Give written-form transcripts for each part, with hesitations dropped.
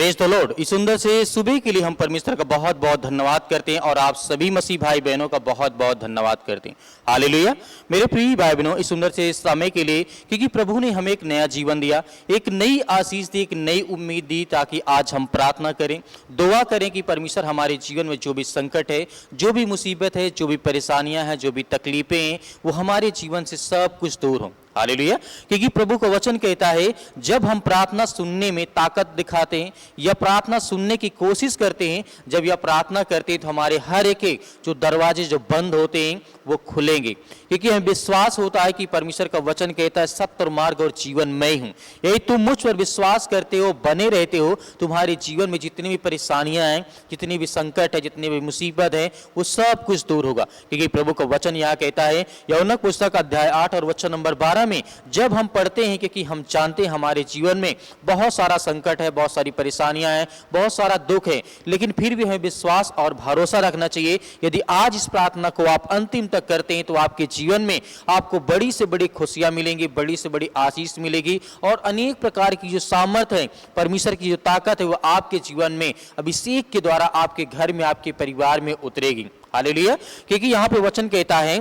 Praise the Lord. इस सुंदर से सुबह के लिए हम परमेश्वर का बहुत बहुत धन्यवाद करते हैं और आप सभी मसीह भाई बहनों का बहुत बहुत धन्यवाद करते हैं। हालेलुया। मेरे प्रिय भाई बहनों, इस सुंदर से समय के लिए, क्योंकि प्रभु ने हमें एक नया जीवन दिया, एक नई आशीष दी, एक नई उम्मीद दी, ताकि आज हम प्रार्थना करें, दुआ करें कि परमेश्वर हमारे जीवन में जो भी संकट है, जो भी मुसीबत है, जो भी परेशानियां हैं, जो भी तकलीफें हैं, वो हमारे जीवन से सब कुछ दूर हों। हालेलुया। क्योंकि प्रभु का वचन कहता है, जब हम प्रार्थना सुनने में ताकत दिखाते हैं या प्रार्थना सुनने की कोशिश करते हैं, जब यह प्रार्थना करते हैं, तो हमारे हर एक जो दरवाजे जो बंद होते हैं वो खुलेंगे। क्योंकि हमें विश्वास होता है कि परमेश्वर का वचन कहता है, सत्य और मार्ग और जीवन मैं हूं। यदि तुम मुझ पर विश्वास करते हो, बने रहते हो, तुम्हारे जीवन में जितनी भी परेशानियां हैं, जितनी भी संकट है, जितनी भी मुसीबत है, वो सब कुछ दूर होगा। क्योंकि प्रभु का वचन यहाँ कहता है, यूहन्ना पुस्तक अध्याय 8 और वचन नंबर 12 में जब हम पढ़ते हैं, क्योंकि हम जानते हैं हमारे जीवन में बहुत सारा संकट है, बहुत सारी परेशानियां हैं, बहुत सारा दुख है, लेकिन फिर भी हमें विश्वास और भरोसा रखना चाहिए। यदि आज इस प्रार्थना को आप अंतिम तक करते हैं, तो आपके जीवन में आपको बड़ी से बड़ी खुशियां मिलेंगी, बड़ी से बड़ी आशीष मिलेगी, और अनेक प्रकार की जो सामर्थ है, परमेश्वर की जो ताकत है, वो आपके जीवन में अभिषेक के द्वारा आपके घर में, आपके परिवार में उतरेगी। हालेलुया। क्योंकि यहाँ पे वचन कहता है,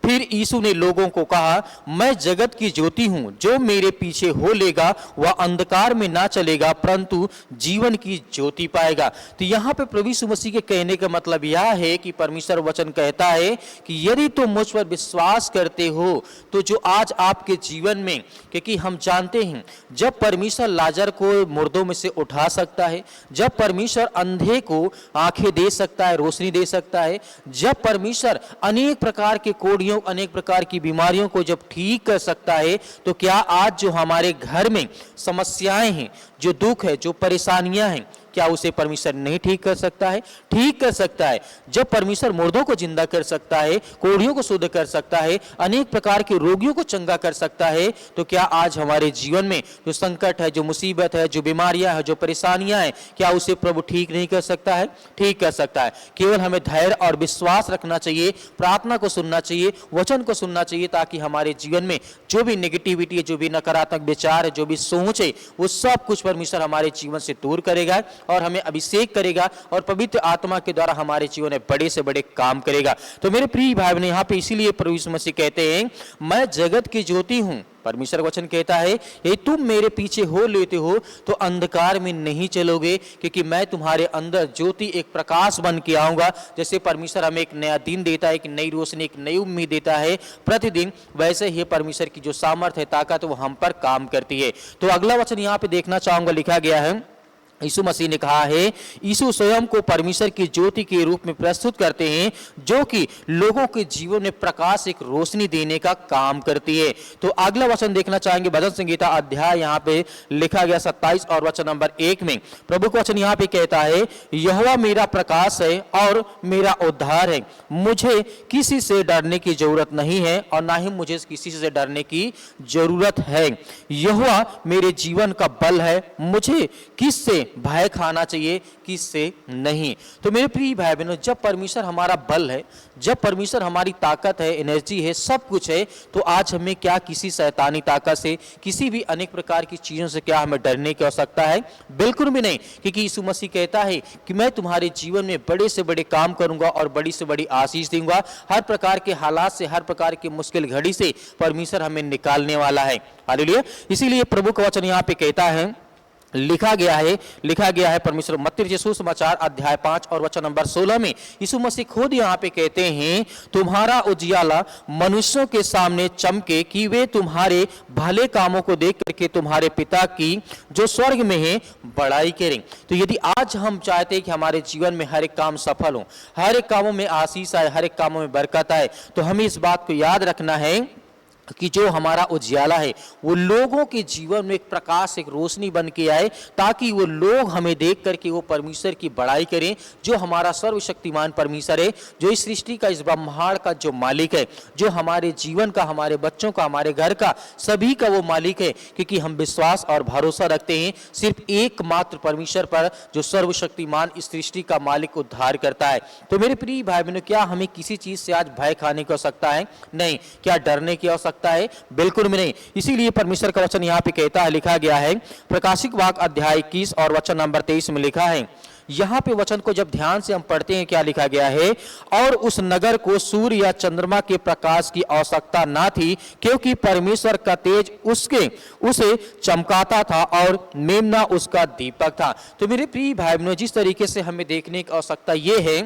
फिर यीशु ने लोगों को कहा, मैं जगत की ज्योति हूं, जो मेरे पीछे हो लेगा वह अंधकार में ना चलेगा, परंतु जीवन की ज्योति पाएगा। तो यहाँ पे प्रभु यीशु मसीह के कहने का मतलब यह है कि परमेश्वर वचन कहता है कि यदि तुम मुझ पर विश्वास करते हो, तो जो आज आपके जीवन में, क्योंकि हम जानते हैं जब परमेश्वर लाजर को मुर्दों में से उठा सकता है, जब परमेश्वर अंधे को आंखें दे सकता है, रोशनी दे सकता है, जब परमेश्वर अनेक प्रकार के कोड़ियों, अनेक प्रकार की बीमारियों को जब ठीक कर सकता है, तो क्या आज जो हमारे घर में समस्याएं हैं, जो दुख है, जो परेशानियां हैं, क्या उसे परमेश्वर नहीं ठीक कर सकता है? ठीक कर सकता है। जब परमेश्वर मुर्दों को जिंदा कर सकता है, कोढ़ियों को शुद्ध कर सकता है, अनेक प्रकार के रोगियों को चंगा कर सकता है, तो क्या आज हमारे जीवन में जो संकट है, जो मुसीबत है, जो बीमारियां हैं, जो परेशानियां हैं, क्या उसे प्रभु ठीक नहीं कर सकता है? ठीक कर सकता है। केवल हमें धैर्य और विश्वास रखना चाहिए, प्रार्थना को सुनना चाहिए, वचन को सुनना चाहिए, ताकि हमारे जीवन में जो भी नेगेटिविटी है, जो भी नकारात्मक विचार है, जो भी सोच है, वो सब कुछ परमेश्वर हमारे जीवन से दूर करेगा और हमें अभिषेक करेगा, और पवित्र आत्मा के द्वारा हमारे जीवन में बड़े से बड़े काम करेगा। तो मेरे प्रिय भाई बहन, यहाँ पे इसीलिए प्रभु यीशु मसीह कहते हैं, मैं जगत की ज्योति हूं। परमेश्वर वचन कहता है, ये तुम मेरे पीछे हो लेते हो तो अंधकार में नहीं चलोगे, क्योंकि मैं तुम्हारे अंदर ज्योति, एक प्रकाश बन के आऊंगा। जैसे परमेश्वर हमें एक नया दिन देता है, एक नई रोशनी, एक नई उम्मीद देता है प्रतिदिन, वैसे ही परमेश्वर की जो सामर्थ है, ताकत, वो हम पर काम करती है। तो अगला वचन यहाँ पे देखना चाहूंगा, लिखा गया है, यीशु मसीह ने कहा है, यीशु स्वयं को परमेश्वर की ज्योति के रूप में प्रस्तुत करते हैं, जो कि लोगों के जीवन में प्रकाश, एक रोशनी देने का काम करती है। तो अगला वचन देखना चाहेंगे, भजन संगीता अध्याय यहाँ पे लिखा गया 27 और वचन नंबर 1 में प्रभु का वचन यहाँ पे कहता है, यहोवा मेरा प्रकाश है और मेरा उद्धार है, मुझे किसी से डरने की जरूरत नहीं है, और ना ही मुझे किसी से डरने की जरूरत है। यहोवा मेरे जीवन का बल है, मुझे किससे भय खाना चाहिए, किससे नहीं। तो मेरे प्रिय भाई बहनों, जब परमेश्वर हमारा बल है, जब परमेश्वर हमारी ताकत है, एनर्जी है, सब कुछ है, तो आज हमें क्या किसी शैतानी ताकत से, किसी भी अनेक प्रकार की चीजों से क्या हमें डरने की आवश्यकता है? बिल्कुल भी नहीं। क्योंकि यीशु मसीह कहता है कि मैं तुम्हारे जीवन में बड़े से बड़े काम करूंगा और बड़ी से बड़ी आशीष दूंगा। हर प्रकार के हालात से, हर प्रकार की मुश्किल घड़ी से परमेश्वर हमें निकालने वाला है। हालेलुया। इसीलिए प्रभु का वचन यहाँ पे कहता है, लिखा गया है परमेश्वर मत्ती रचित सुसमाचार अध्याय 5 और वचन नंबर 16 में यीशु मसीह खुद यहाँ पे कहते हैं, तुम्हारा उजियाला मनुष्यों के सामने चमके, कि वे तुम्हारे भले कामों को देख करके तुम्हारे पिता की जो स्वर्ग में है बड़ाई करें। तो यदि आज हम चाहते हैं कि हमारे जीवन में हर एक काम सफल हो, हर एक कामों में आशीष आए, हर एक कामों में बरकत आए, तो हमें इस बात को याद रखना है कि जो हमारा उजियाला है, वो लोगों के जीवन में एक प्रकाश, एक रोशनी बन के आए, ताकि वो लोग हमें देख करके वो परमेश्वर की बड़ाई करें, जो हमारा सर्वशक्तिमान परमेश्वर है, जो इस सृष्टि का, इस ब्रह्मांड का जो मालिक है, जो हमारे जीवन का, हमारे बच्चों का, हमारे घर का, सभी का वो मालिक है। क्योंकि हम विश्वास और भरोसा रखते हैं सिर्फ एकमात्र परमेश्वर पर, जो सर्वशक्तिमान इस सृष्टि का मालिक उद्धार करता है। तो मेरे प्रिय भाई बहनों, क्या हमें किसी चीज से आज भय खाने की आवश्यकता है? नहीं। क्या डरने की आवश्यकता सकता है? बिल्कुल भी नहीं। इसीलिए परमेश्वर का वचन यहाँ पे कहता है, लिखा गया है प्रकाशिक वाक्य अध्याय 21 और वचन नंबर 23 में लिखा है। यहाँ पे वचन को जब ध्यान से हम पढ़ते हैं, क्या लिखा गया है? और उस नगर को सूर्य या चंद्रमा के प्रकाश की आवश्यकता ना थी, क्योंकि परमेश्वर का तेज उसे चमकाता था और मेमना उसका दीपक था। तो मेरे प्रिय भाई बहनों, जिस तरीके से हमें देखने की आवश्यकता ये है,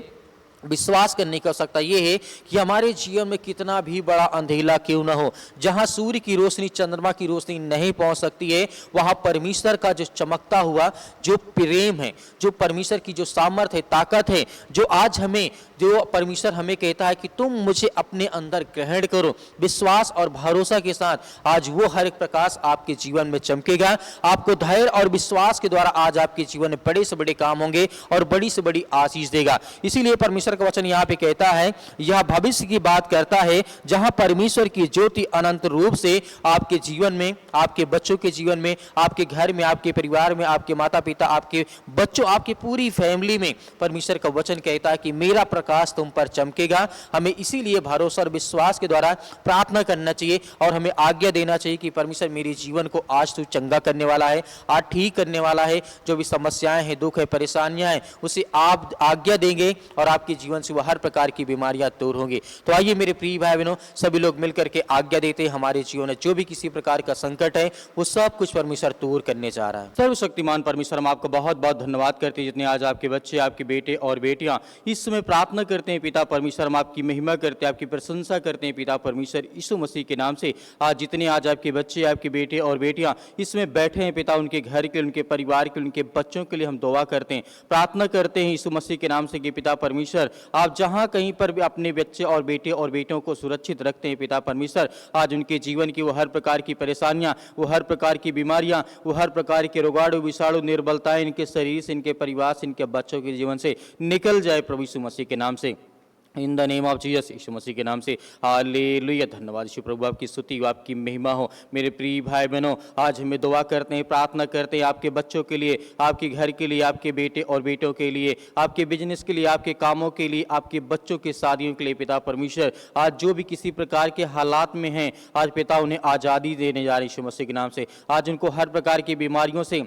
विश्वास करने की आवश्यकता यह है कि हमारे जीवन में कितना भी बड़ा अंधेला क्यों न हो, जहां सूर्य की रोशनी, चंद्रमा की रोशनी नहीं पहुंच सकती है, वहां परमेश्वर का जो चमकता हुआ जो प्रेम है, जो परमेश्वर की जो सामर्थ्य है, ताकत है, जो आज हमें, जो परमेश्वर हमें कहता है कि तुम मुझे अपने अंदर ग्रहण करो, विश्वास और भरोसा के साथ, आज वो हर एक प्रकाश आपके जीवन में चमकेगा। आपको धैर्य और विश्वास के द्वारा आज आपके जीवन में बड़े से बड़े काम होंगे और बड़ी से बड़ी आशीष देगा। इसीलिए परमेश्वर का वचन यहाँ पे कहता है, यह भविष्य की बात करता है, जहां परमेश्वर की ज्योति अनंत रूप से आपके जीवन में, आपके बच्चों के जीवन में, आपके घर में, आपके परिवार में, आपके माता पिता, आपके बच्चों, आपकी पूरी फैमिली में परमेश्वर का वचन कहता है कि मेरा प्रकाश तुम पर चमकेगा। हमें इसीलिए भरोसा और विश्वास के द्वारा प्रार्थना करना चाहिए और हमें आज्ञा देना चाहिए कि परमेश्वर मेरे जीवन को आज तू चंगा करने वाला है, आज ठीक करने वाला है। जो भी समस्याएं हैं, दुख है, परेशानियां हैं, उसे आप आज्ञा देंगे और आपके जीवन से वह हर प्रकार की बीमारियां दूर होंगी। तो आइए मेरे प्रिय भाई बहनों, सभी लोग मिलकर के आज्ञा देते हैं, हमारे जीवन में जो भी किसी प्रकार का संकट है वो सब कुछ परमेश्वर दूर करने जा रहा है। सर्वशक्तिमान परमेश्वर, हम आपको बहुत बहुत धन्यवाद करते हैं, जितने आज आपके बच्चे, आपके बेटे और बेटियां इस समय प्रार्थना करते हैं। पिता परमेश्वर, हम आपकी महिमा करते हैं, आपकी प्रशंसा करते हैं। पिता परमेश्वर, यीशु मसीह के नाम से आज जितने आज आपके बच्चे, आपके बेटे और बेटियां इसमें बैठे हैं, पिता उनके घर के, उनके परिवार के, उनके बच्चों के लिए हम दुआ करते हैं, प्रार्थना करते हैं यीशु मसीह के नाम से कि पिता परमेश्वर, आप जहां कहीं पर भी अपने बच्चे और बेटे और बेटियों को सुरक्षित रखते हैं। पिता परमेश्वर, आज उनके जीवन की वो हर प्रकार की परेशानियां, वो हर प्रकार की बीमारियां, वो हर प्रकार के रोगाणु, विषाणु, निर्बलताएं इनके शरीर से, इनके परिवार से, इनके बच्चों के जीवन से निकल जाए प्रभु यीशु मसीह के नाम से, in the name of Jesus, यीशु मसीह के नाम से। हालेलुया। धन्यवाद यीशु प्रभु, आपकी स्तुति, आपकी महिमा हो। मेरे प्रिय भाई बहनों, आज हमें दुआ करते हैं, प्रार्थना करते हैं आपके बच्चों के लिए, आपके घर के लिए, आपके बेटे और बेटों के लिए, आपके बिजनेस के लिए, आपके कामों के लिए, आपके बच्चों के शादियों के लिए। पिता परमेश्वर, आज जो भी किसी प्रकार के हालात में हैं, आज पिता उन्हें आज़ादी देने जा रहे हैं यीशु मसीह के नाम से। आज उनको हर प्रकार की बीमारियों से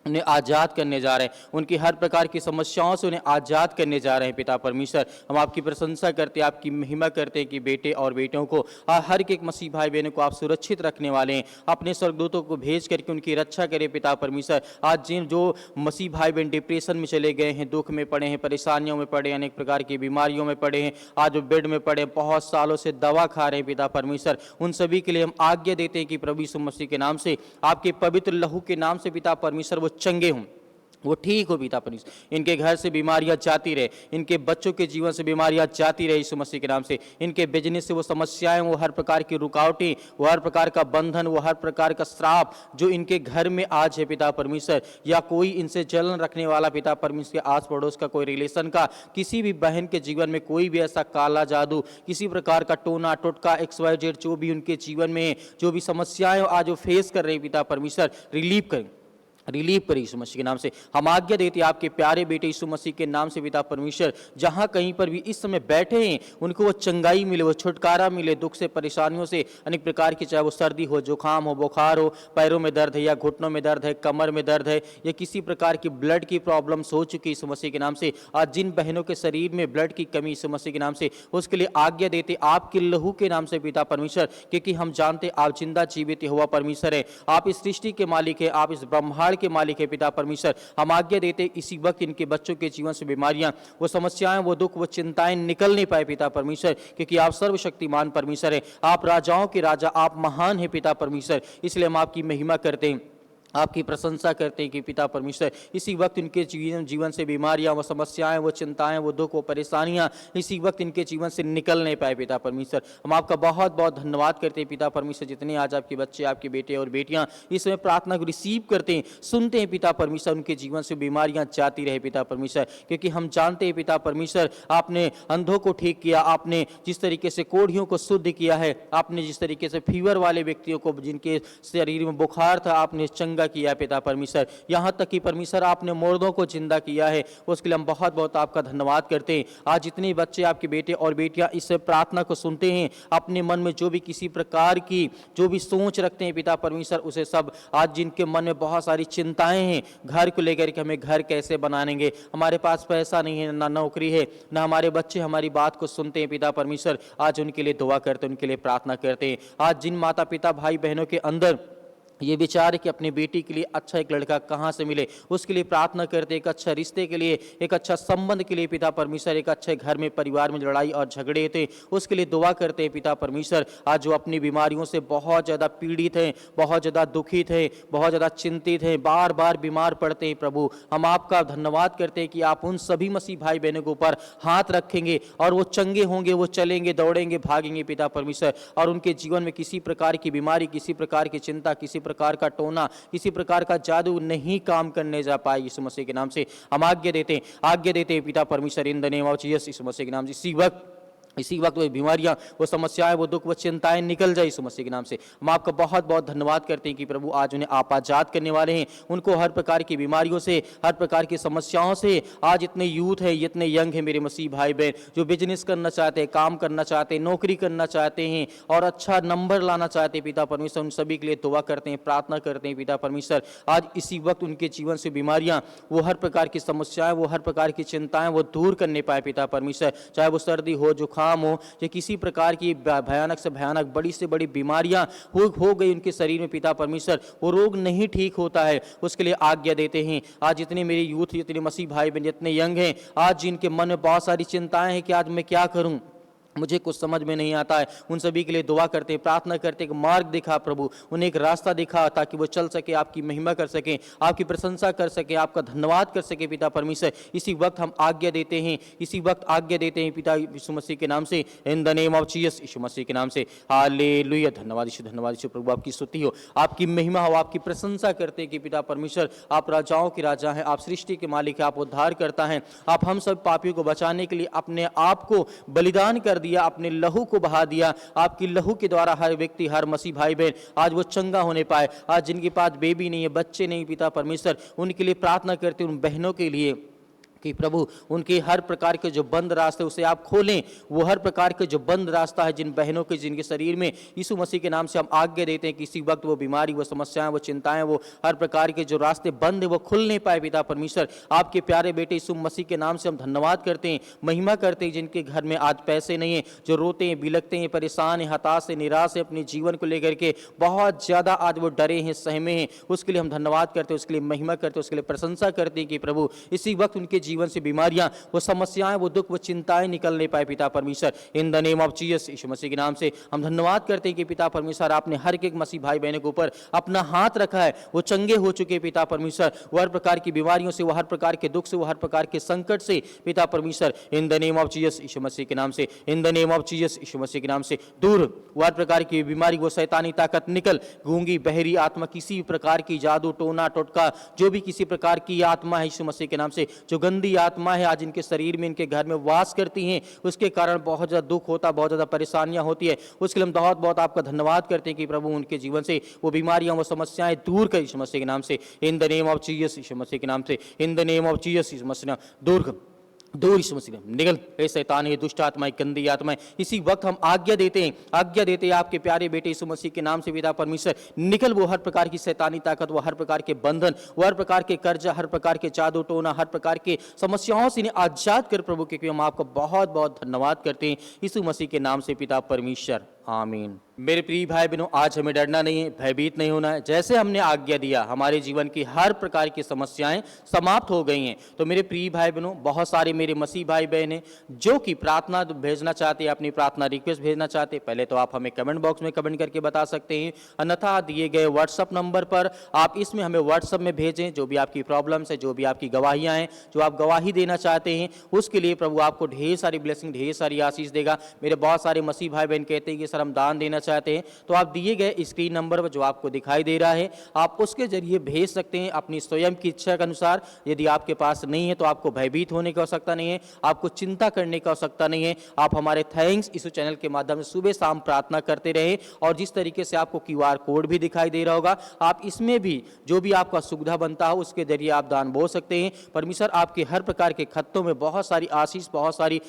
उन्हें आज़ाद करने जा रहे हैं, उनकी हर प्रकार की समस्याओं से उन्हें आज़ाद करने जा रहे हैं। पिता परमेश्वर, हम आपकी प्रशंसा करते हैं, आपकी महिमा करते हैं कि बेटे और बेटियों को, हर एक मसीह भाई बहनों को आप सुरक्षित रखने वाले हैं। अपने स्वर्गदूतों को भेज करके उनकी रक्षा करें। पिता परमेश्वर, आज जिन जो मसीह भाई बहन डिप्रेशन में चले गए हैं, दुख में पड़े हैं, परेशानियों में पड़े हैं, अनेक प्रकार की बीमारियों में पड़े हैं, आज वो बेड में पड़े, बहुत सालों से दवा खा रहे हैं, पिता परमेश्वर, उन सभी के लिए हम आज्ञा देते हैं कि प्रभु यीशु मसीह के नाम से, आपके पवित्र लहू के नाम से पिता परमेश्वर, वो चंगे हों, वो ठीक हो। पिता परमेश्वर, इनके घर से बीमारियां जाती रहे, इनके बच्चों के जीवन से बीमारियां जाती रहे यीशु मसीह के नाम से। इनके बिजनेस से वो समस्याएं, वो हर प्रकार की रुकावटें, वो हर प्रकार का बंधन, वो हर प्रकार का श्राप जो इनके घर में आज है पिता परमेश्वर, या कोई इनसे जलन रखने वाला पिता परमेश्वर, आस पड़ोस का कोई रिलेशन का, किसी भी बहन के जीवन में कोई भी ऐसा काला जादू, किसी प्रकार का टोना टोटका, XYZ जो भी उनके जीवन में, जो भी समस्याएं आज वो फेस कर रहे हैं, पिता परमेश्वर रिलीव करें, रिलीव करें यीशु मसीह के नाम से। हम आज्ञा देते हैं आपके प्यारे बेटे यीशु मसीह के नाम से पिता परमेश्वर, जहां कहीं पर भी इस समय बैठे हैं, उनको वो चंगाई मिले, वो छुटकारा मिले दुख से, परेशानियों से, अनेक प्रकार की, चाहे वो सर्दी हो, जुकाम हो, बुखार हो, पैरों में दर्द है या घुटनों में दर्द है, कमर में दर्द है, या किसी प्रकार की ब्लड की प्रॉब्लम्स हो चुकी यीशु मसीह के नाम से। आज जिन बहनों के शरीर में ब्लड की कमी यीशु मसीह के नाम से, उसके लिए आज्ञा देते आपके लहू के नाम से पिता परमेश्वर, क्योंकि हम जानते आप जिंदा जीवित हुआ परमेश्वर है, आप इस सृष्टि के मालिक है, आप इस ब्रह्मांड के मालिक है पिता परमेश्वर। हम आज्ञा देते इसी वक्त इनके बच्चों के जीवन से बीमारियां, वो समस्याएं, वो दुख, वो चिंताएं निकल नहीं पाए पिता परमेश्वर, क्योंकि आप सर्वशक्तिमान परमेश्वर है, आप राजाओं के राजा, आप महान है पिता परमेश्वर। इसलिए हम आपकी महिमा करते हैं, आपकी प्रशंसा करते हैं कि पिता परमेश्वर, इसी वक्त इनके जीवन से बीमारियां, वो समस्याएं, वो चिंताएं, वो दुख, वो परेशानियां इसी वक्त इनके जीवन से निकल नहीं पाए पिता परमेश्वर। हम आपका बहुत बहुत धन्यवाद करते हैं पिता परमेश्वर, जितने आज आपके बच्चे, आपके बेटे और बेटियां इसमें प्रार्थना को रिसीव करते हैं, सुनते हैं पिता परमेश्वर, उनके जीवन से बीमारियां जाती रहे पिता परमेश्वर, क्योंकि हम जानते हैं पिता परमेश्वर, आपने अंधों को ठीक किया, आपने जिस तरीके से कोढ़ियों को शुद्ध किया है, आपने जिस तरीके से फीवर वाले व्यक्तियों को, जिनके शरीर में बुखार था, आपने चंगा नंगा किया है पिता परमेश्वर, यहाँ तक कि परमेश्वर आपने मुर्दों को जिंदा किया है, उसके लिए हम बहुत बहुत आपका धन्यवाद करते हैं। आज जितने बच्चे आपके बेटे और बेटियां इस प्रार्थना को सुनते हैं, अपने मन में जो भी किसी प्रकार की जो भी सोच रखते हैं पिता परमेश्वर, उसे सब आज जिनके मन में बहुत सारी चिंताएं हैं घर को लेकर के, हमें घर कैसे बनाएंगे, हमारे पास पैसा नहीं है, ना नौकरी है, ना हमारे बच्चे हमारी बात को सुनते हैं पिता परमेश्वर, आज उनके लिए दुआ करते हैं, उनके लिए प्रार्थना करते हैं। आज जिन माता पिता भाई बहनों के अंदर ये विचार है कि अपनी बेटी के लिए अच्छा एक लड़का कहाँ से मिले, उसके लिए प्रार्थना करते, एक अच्छा रिश्ते के लिए, एक अच्छा संबंध के लिए पिता परमेश्वर, एक अच्छे घर में परिवार में लड़ाई और झगड़े थे उसके लिए दुआ करते हैं पिता परमेश्वर। आज जो अपनी बीमारियों से बहुत ज़्यादा पीड़ित हैं, बहुत ज़्यादा दुखित हैं, बहुत ज़्यादा चिंतित हैं, बार बार बीमार पड़ते हैं, प्रभु हम आपका धन्यवाद करते हैं कि आप उन सभी मसीह भाई बहनों के ऊपर हाथ रखेंगे और वो चंगे होंगे, वो चलेंगे, दौड़ेंगे, भागेंगे पिता परमेश्वर, और उनके जीवन में किसी प्रकार की बीमारी, किसी प्रकार की चिंता, किसी प्रकार का टोना, किसी प्रकार का जादू नहीं काम करने जा पाए। यीशु मसीह के नाम से हम आज्ञा देते हैं पिता परमेश्वर, in the name of Jesus, यीशु मसीह के नाम से इसी वक्त वो बीमारियां, वो समस्याएं, वो दुख, वो चिंताएं निकल जाए यीशु मसीह के नाम से। हम आपका बहुत बहुत धन्यवाद करते हैं कि प्रभु आज उन्हें आप आजाद करने वाले हैं, उनको हर प्रकार की बीमारियों से, हर प्रकार की समस्याओं से। आज इतने यूथ है, इतने यंग है मेरे मसीह भाई बहन, जो बिजनेस करना चाहते हैं, काम करना चाहते हैं, नौकरी करना चाहते हैं और अच्छा नंबर लाना चाहते हैं पिता परमेश्वर, उन सभी के लिए दुआ करते हैं, प्रार्थना करते हैं पिता परमेश्वर। आज इसी वक्त उनके जीवन से बीमारियां, वो हर प्रकार की समस्याएं, वो हर प्रकार की चिंताएं वो दूर करने पाए पिता परमेश्वर, चाहे वो सर्दी हो, जुकाम हो, या किसी प्रकार की भयानक से भयानक, बड़ी से बड़ी बीमारियां हो गई उनके शरीर में पिता परमेश्वर, वो रोग नहीं ठीक होता है, उसके लिए आज्ञा देते हैं। आज जितने मेरे यूथ, जितने मसीह भाई बहन, जितने यंग हैं, आज जिनके मन में बहुत सारी चिंताएं हैं कि आज मैं क्या करूं, मुझे कुछ समझ में नहीं आता है, उन सभी के लिए दुआ करते हैं, प्रार्थना करते हैं कि मार्ग दिखा प्रभु, उन्हें एक रास्ता दिखा ताकि वो चल सके, आपकी महिमा कर सकें, आपकी प्रशंसा कर सके, आपका धन्यवाद कर सके पिता परमेश्वर। इसी वक्त हम आज्ञा देते हैं, इसी वक्त आज्ञा देते हैं पिता यीशु मसीह के नाम से, in the name of Jesus, यीशु मसीह के नाम से। हालेलुया, धन्यवाद यीशु प्रभु, आपकी स्तुति हो, आपकी महिमा हो, आपकी प्रशंसा करते हैं कि पिता परमेश्वर आप राजाओं के राजा हैं, आप सृष्टि के मालिक हैं, आप उद्धार करता हैं, आप हम सब पापियों को बचाने के लिए अपने आप को बलिदान कर दिया, अपने लहू को बहा दिया। आपकी लहू के द्वारा हर व्यक्ति, हर मसीह भाई बहन आज वो चंगा होने पाए। आज जिनके पास बेबी नहीं है, बच्चे नहीं पिता परमेश्वर, उनके लिए प्रार्थना करते उन बहनों के लिए कि प्रभु उनके हर प्रकार के जो बंद रास्ते उसे आप खोलें, वो हर प्रकार के जो बंद रास्ता है जिन बहनों के, जिनके शरीर में, यीशु मसीह के नाम से हम आज्ञा देते हैं कि इसी वक्त वो बीमारी, वो समस्याएं, वो चिंताएं, वो हर प्रकार के जो रास्ते बंद है वो खुल नहीं पाए पिता परमेश्वर। आपके प्यारे बेटे यीशु मसीह के नाम से हम धन्यवाद करते हैं, महिमा करते हैं, जिनके घर में आज पैसे नहीं है, जो रोते हैं, बिलखते हैं, परेशान हैं, हताश है, निराश है, अपने जीवन को लेकर के बहुत ज़्यादा आज वो डरे हैं, सहमे हैं, उसके लिए हम धन्यवाद करते हैं, उसके लिए महिमा करते हैं, उसके लिए प्रशंसा करते हैं कि प्रभु इसी वक्त उनके जीवन से बीमारियां, वो समस्याएं, वो दुख, वो चिंताएं निकल नहीं पाए पिता परमेश्वर। In the name of Jesus, यीशु मसीह के नाम से हम धन्यवाद करते हैं कि पिता परमेश्वर आपने हर एक मसीह भाई बहनों के ऊपर अपना हाथ रखा है, वो चंगे हो चुके पिता परमेश्वर, वो हर प्रकार की बीमारियों से, वो हर प्रकार के दुख से, वो हर प्रकार के संकट से पिता परमेश्वर, in the name of Jesus, यीशु मसीह के नाम से, in the name of Jesus, यीशु मसीह के नाम से दूर वो हर प्रकार की बीमारी, वो शैतानी ताकत निकल, गूंगी बहरी आत्मा, किसी प्रकार की जादू टोना टोटका, जो भी किसी प्रकार की आत्मा है यीशु मसीह के नाम से, जो गंदी आत्मा है आज इनके शरीर में, इनके घर में वास करती हैं, उसके कारण बहुत ज़्यादा दुख होता, बहुत ज़्यादा परेशानियां होती है, उसके लिए हम बहुत बहुत आपका धन्यवाद करते हैं कि प्रभु उनके जीवन से वो बीमारियां, वो समस्याएं दूर कर यीशु मसीह के नाम से, in the name of Jesus, यीशु मसीह के नाम से, in the name of Jesus, यीशु मसीह दूर कर, दूर यीशु मसीह निकल, ए शैतान, ये दुष्ट आत्माएं, गंदी आत्माएं, इसी वक्त हम आज्ञा देते हैं आपके प्यारे बेटे यीशु मसीह के नाम से पिता परमेश्वर, निकल वो हर प्रकार की शैतानी ताकत, वो हर प्रकार के बंधन, वो हर प्रकार के कर्जा, हर प्रकार के जादू टोना, हर प्रकार के समस्याओं से इन्हें आजाद कर प्रभु, क्योंकि हम आपको बहुत बहुत धन्यवाद करते हैं यीशु मसीह के नाम से पिता परमेश्वर, आमीन। मेरे प्रिय भाई बहनों, आज हमें डरना नहीं है, भयभीत नहीं होना है। जैसे हमने आज्ञा दिया, हमारे जीवन की हर प्रकार की समस्याएं समाप्त हो गई हैं। तो मेरे प्रिय भाई बहनों, बहुत सारे मेरे मसीह भाई बहन हैं जो कि प्रार्थना भेजना चाहते हैं, अपनी प्रार्थना रिक्वेस्ट भेजना चाहते हैं, पहले तो आप हमें कमेंट बॉक्स में कमेंट करके बता सकते हैं, अन्यथा दिए गए व्हाट्सअप नंबर पर आप इसमें हमें व्हाट्सअप में भेजें जो भी आपकी प्रॉब्लम्स है, जो भी आपकी गवाहियाँ हैं, जो आप गवाही देना चाहते हैं, उसके लिए प्रभु आपको ढेर सारी ब्लेसिंग, ढेर सारी आशीष देगा। मेरे बहुत सारे मसीह भाई बहन कहते हैं कि सर परमेश्वर हम दान देना चाहते हैं तो आप दिए गए स्क्रीन नंबर पर जो आपको दिखाई दे रहा है आप उसके जरिए भेज सकते हैं अपनी स्वयं की इच्छा के अनुसार। यदि आपके पास नहीं है तो आपको भयभीत होने की आवश्यकता नहीं है, आपको चिंता करने की आवश्यकता नहीं है। आप हमारे थैंक्स इस चैनल के माध्यम से सुबह शाम प्रार्थना करते रहे और जिस तरीके से आपको क्यूआर कोड भी दिखाई दे रहा होगा आप इसमें भी जो भी आपका सुविधा बनता हो उसके जरिए आप दान बोल सकते हैं। परमेश्वर आपके हर प्रकार के खत्तों में बहुत सारी आशीष, बहुत सारी